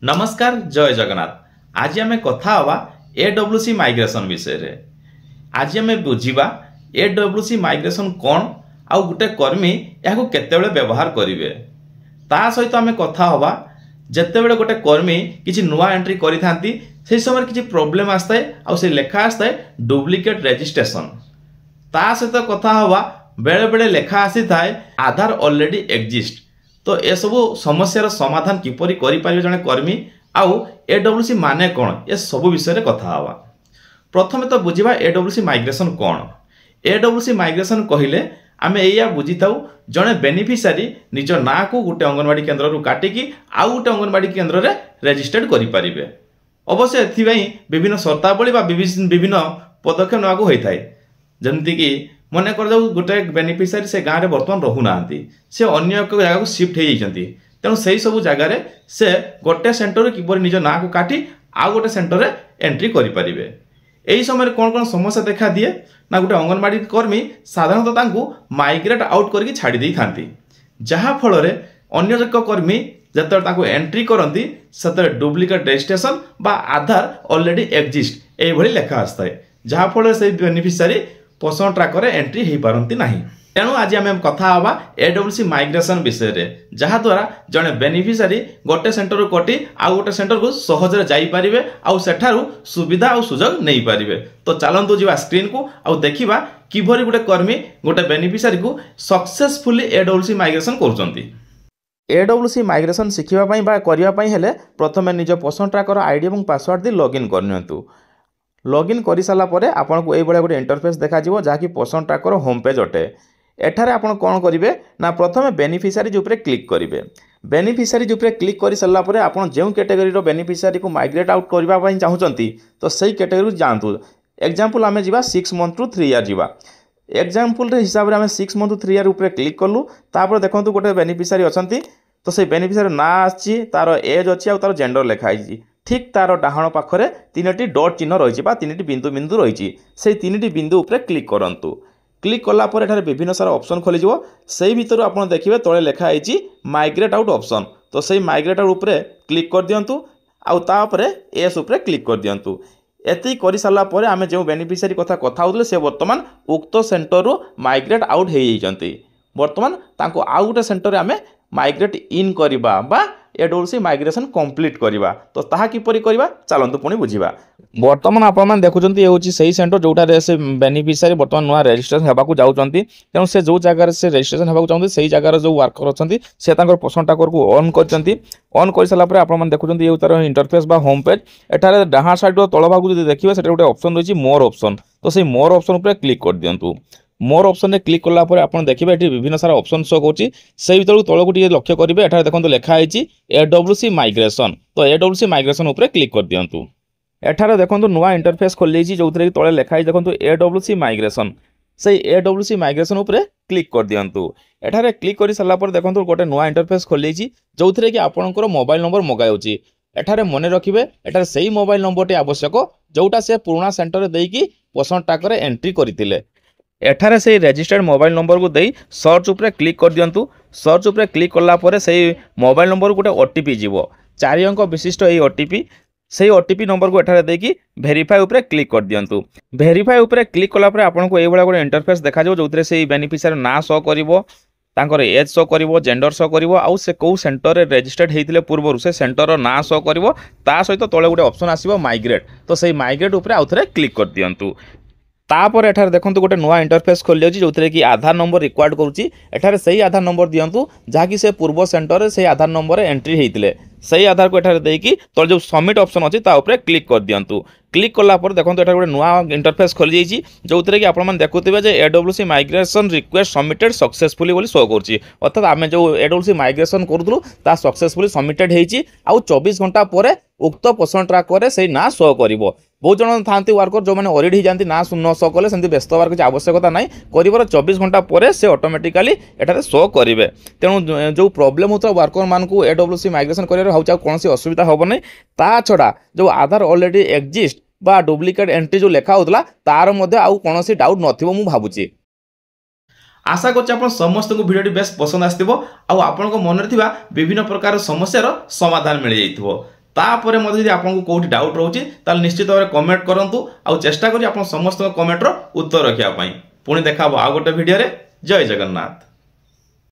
नमस्कार जय जगन्नाथ। आज आम कथा हवा एडब्ल्यूसी माइग्रेशन विषय रे। आज आम बुझा एडब्ल्यूसी माइग्रेशन कौन आउ गोटे कर्मी या केतेबेले व्यवहार करेंगे ता सहित आम कथा हवा जेतेबेले गोटे कर्मी किसी नुआ एंट्री करिथांती से समय किसी प्रॉब्लम आस्ताए आउ से लेखा आस्ताए डुप्लिकेट रजिस्ट्रेशन ता सहित कथा हवा बेले बेले लेखा आसी थाए आधार ऑलरेडी एग्जिस्ट। तो ए सब समस्यार समाधान किपरि करि पारिबे जने कर्मी आउ एडब्ल्यूसी माने कोन ए सब विषय रे कथा हवा। प्रथमे तो बुझिबा एडब्ल्यूसी माइग्रेशन कोन। एडब्ल्यूसी माइग्रेशन कहिले आमे एया बुझिताउ जने बेनिफिशियरी निज ना को गुटे अंगनवाड़ी केंद्र रु काटिकी आउ गुटे अंगनवाड़ी केंद्र रे रजिस्टर्ड करि पारिबे। अवश्य एथिबाई विभिन्न शर्तावली बा विभिन्न पदक्षेप नेबाकू होइथाय। जेमति कि मन कर जाऊ गोटे बेनिफिशियरी से गाँव में बर्तमान रहू ना से अन्य एक जगह को शिफ्ट हो जाती तेणु से सब जगार से गोटे सेंटर किपर निज ना को काटी आउ गोटे सेंटर एंट्री करें। यही समय कौन कौन समस्या देखा दिए ना गोटे अंगनवाड़ी कर्मी साधारणतः माइग्रेट आउट करके छाड़ी दे था जहाँफल अन्य एक कर्मी जो एंट्री करती से डुप्लिकेट रजिस्ट्रेशन बा आधार ऑलरेडी एग्जिस्ट ये लेखा आसता है जहाँफल से बेनिफिशियरी पोषण ट्राकर एंट्री हो पारती ना। तेणु आज आम कथा हवा एडब्ल्यूसी माइग्रेशन विषय रे जहाद्वारा जड़े बेनिफिशियरी गोटे सेंटर कटी आउ गोटे सेंटर को सहजरे जाई पारिबे आउ सेठारु सुविधा आउ सुजोग नहीं पारिबे। तो चलंतु जीवा स्क्रीन को आउ देखिबा किभरी गोटे कर्मी गोटे बेनिफिशियरी को सक्सेसफुली एडब्ल्यूसी माइग्रेशन करूचंती। एडब्ल्यूसी माइग्रेशन शिखिबा पई बा करिया पई हेले प्रथमे निज पोषण ट्राकर आईडी एवं पासवर्ड दी लॉगिन करनियंतु। लॉगिन कर सारा पर आपको ये गोटे इंटरफेस देखा जहाँकि पोषण ट्राकर होम पेज अटे। एठारे आपण कौन करेंगे ना प्रथमे बेनिफिशियरी उपरे क्लिक करेंगे। बेनिफिशियरी उपरे क्लिक कर सारा पर आपन जो कैटेगरी बेनिफिशियरी को माइग्रेट आउट करने चाहते तो सही कैटेगरी जातु। एग्जांपल आम जा 6 मंथ टू 3 ईयर जावा। एग्जांपल हिसाब से आम 6 मंथ टू 3 ईयर उपरे क्लिक कलु तापर देखो गोटे बेनिफिशियरी अच्छा तो से बेनिफिशियरी ना आसी तार एज अच्छी और तार जेंडर लिखाई ठीक तार डाहाण पाखरे 3टी डॉट चिन्ह रही 3टी बिंदु बिंदु रही से 3टी बिंदु उपरे क्लिक करंतु। क्लिक कला पर एठारे विभिन्न सारा ऑप्शन खोली से भीतर आप देखिए तले लिखाई माइग्रेट आउट ऑप्शन तो से माइग्रेट आउट उपरे क्लिक कर दियंतु आउ तापरे एस उपरे क्लिक कर दियंतु। एति करि साला पर आमे जो बेनिफिशियरी कथा होतले से वर्तमान उक्त सेंटर रु माइग्रेट आउट हो जाती। वर्तमान तांको आउ गोटे सेंटर आमे माइग्रेट इन करबा बा एडब्ल्यूसी माइग्रेशन कंप्लीट करबा। तो ताहा किपरि करबा चलंतु पुणी बुझिबा। वर्तमान आपण मान देखुचंती ये होची सही सेंटर जोटा रे से बेनिफिशियरी वर्तमान नुआ रजिस्ट्रेशन हेबा को जाउचंती तेनु से जो जगह से रजिस्ट्रेशन हेबा को चाहंती सही जगह जो वर्कर अछंती से तांकर पोषण ट्राकर को ऑन करचंती। ऑन कर साला पर आपण मान देखुचंती ये तार इंटरफेस बा होम पेज। एठारे डाहा साइड रो तळ भाग जदि देखिबा सेटा गोटे ऑप्शन रहिची मोर ऑप्शन तो से मोर ऑप्शन ऊपर क्लिक कर दियंतु। मोर ऑप्शन में क्लिक कला पर आप देखिए ये विभिन्न सारा ऑप्शन शो होची से भीतर तल को लक्ष्य करेंगे। एठारे देखो लिखाई एडब्ल्यूसी माइग्रेशन तो एडब्ल्यूसी माइग्रेशन ऊपर क्लिक कर दियंतु। एठारे देखो नुआ इंटरफेस खोल जो तले लिखाई देखो एडब्ल्यूसी माइग्रेशन से एडब्ल्यूसी माइग्रेशन ऊपर क्लिक कर दियंतु। एठारे क्लिक कर सारा पर देखो गोटे नुआ इंटरफेस खोल जो थे कि आपंकर मोबाइल नंबर मगाऊँगी। एठारे मन रखिए एठारे सही मोबाइल नंबर आवश्यक जोटा से पुराना सेंटर देकी पोषण ट्राकर एंट्री करते। एठारे से रजिस्टर्ड मोबाइल नंबर को दे सर्च उपरे क्लिक कर दियंतु। सर्च उपरे क्लिक कला पर से मोबाइल नंबर गोटे ओटीपी जीवो 4 अंक विशिष्ट ये ओटीपी से ओटीपी नंबर को एठारे देकी वेरीफाई उपरे क्लिक कर दियंतु। वेरीफाई उपरे क्लिक कला पर आपको ये गोटे इंटरफेस देखा जो थे से बेनिफिशियरी ना शो करिवो तांकर एज शो करिवो जेंडर शो करिवो आउ से को सेंटर रे रजिस्टर्ड हेतिले पूर्व से सेंटर ना शो करिवो ता सहित तळे गोटे ऑप्शन आसीबो माइग्रेट तो से माइग्रेट उपरे आउ थरे क्लिक कर दियंतु। तापर एठारे देखो गोटे नुआ इंटरफेस खोल जो थे कि आधार नंबर रिक्वायर्ड करुच्ची एठारे सही आधार नंबर दियंतु जहाँकि से पूर्व सेंटर से आधार नंबर एंट्री होते सही आधार को एठारे देकी तो जो सबमिट ऑप्शन अच्छी ऊपर क्लिक कर दियंतु। क्लिक कला पर देखो एठारे गोटे नुआ इंटरफेस खोल जो थे कि आप देखुवे एडब्ल्यूसी माइग्रेशन रिक्वेस्ट सबमिटेड सक्सेसफुली बोली शो करुच्ची अर्थात आम जो एडब्ल्यूसी माइग्रेशन करूँ ता सक्सेसफुली सबमिटेड होती आउ 24 घंटा पर उक्त पोषण ट्राकर से ना शो कर। बहुत जन था वर्कर जो मैंने ऑलरेडी ही जाती ना न शो कले सेमती व्यस्त हमार किसी आवश्यकता ना कर 24 घंटा पर से ऑटोमेटिकली एठारे शो करेंगे। तेणु जो प्रोब्लेम होता वर्कर मान को एडब्ल्यूसी माइग्रेशन कर कौन असुविधा हम ना ता छड़ा जो आधार ऑलरेडी एग्जिस्ट बा डुप्लिकेट एंट्री जो लेखा होता तार मध्य आउ कौन डाउट नथिबो मु भाबुची। आशा कर समस्त को भिडियो बेस पसंद आसो आपन मन में विभिन्न प्रकार समस्यार समाधान मिल जाइथिबो। तापर मत यदि आपको कौटी डाउट रोचे ताल निश्चित भाव कमेंट करूँ आउ चेष्टा करी आप समस्त कमेंटर उत्तर रखापी पुणी देखा आ गोटे भिडियो जय जगन्नाथ।